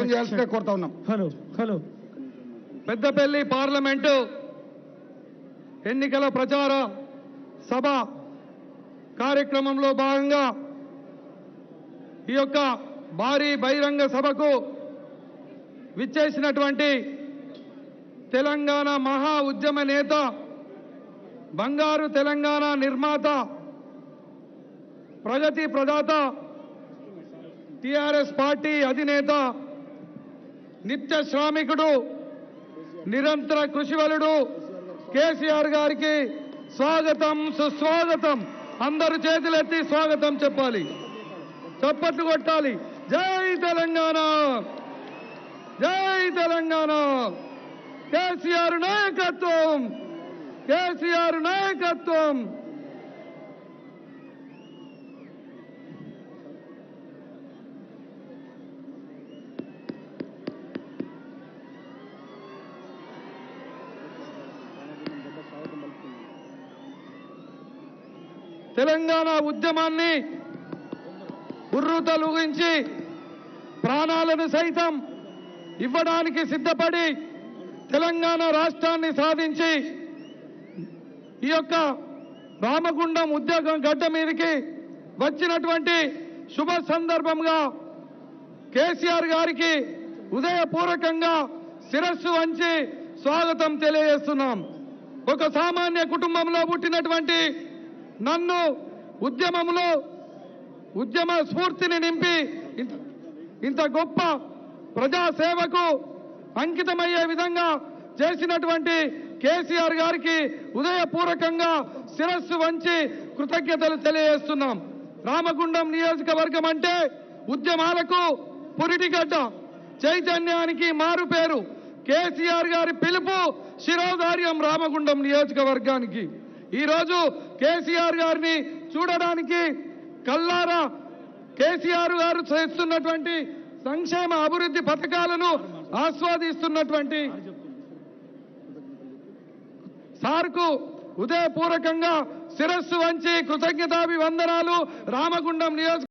చేయాల్సిందే కోరుతా ఉన్నాం. హలో పెద్దపల్లి పార్లమెంటు ఎన్నికల ప్రచార సభ కార్యక్రమంలో భాగంగా ఈ యొక్క భారీ బహిరంగ సభకు విచ్చేసినటువంటి తెలంగాణ మహా ఉద్యమ నేత, బంగారు తెలంగాణ నిర్మాత, ప్రగతి ప్రదాత, టిఆర్ఎస్ పార్టీ అధినేత, నిత్య శ్రామికుడు, నిరంతర కృషివలుడు కేసీఆర్ గారికి స్వాగతం, సుస్వాగతం. అందరూ చేతులెత్తి స్వాగతం చెప్పాలి, చప్పట్లు కొట్టాలి. జై తెలంగాణ, జై తెలంగాణ. కేసీఆర్ నాయకత్వం, కేసీఆర్ నాయకత్వం. తెలంగాణ ఉద్యమాన్ని ఉర్రూతలూగించి ప్రాణాలను సైతం ఇవ్వడానికి సిద్ధపడి తెలంగాణ రాష్ట్రాన్ని సాధించి ఈ యొక్క రామగుండం ఉద్యోగం గడ్డ మీదకి వచ్చినటువంటి శుభ సందర్భంగా కేసీఆర్ గారికి ఉదయపూర్వకంగా శిరస్సు వంచి స్వాగతం తెలియజేస్తున్నాం. ఒక సామాన్య కుటుంబంలో పుట్టినటువంటి నన్ను ఉద్యమంలో ఉద్యమ స్ఫూర్తిని నింపి ఇంత గొప్ప ప్రజాసేవకు అంకితమయ్యే విధంగా చేసినటువంటి కేసీఆర్ గారికి ఉదయపూర్వకంగా శిరస్సు వంచి కృతజ్ఞతలు తెలియజేస్తున్నాం. రామగుండం నియోజకవర్గం అంటే ఉద్యమాలకు పురిటిగడ్డ, చైతన్యానికి మారు పేరు. కేసీఆర్ గారి పిలుపు శిరోధార్యం రామగుండం నియోజకవర్గానికి. ఈరోజు కేసీఆర్ గారిని చూడడానికి కల్లారా కేసీఆర్ గారు చేస్తున్నటువంటి సంక్షేమ అభివృద్ధి పథకాలను ఆస్వాదిస్తున్నటువంటి సార్కు ఉదయపూర్వకంగా శిరస్సు వంచి కృతజ్ఞతాభివందనాలు. రామగుండం నియోజక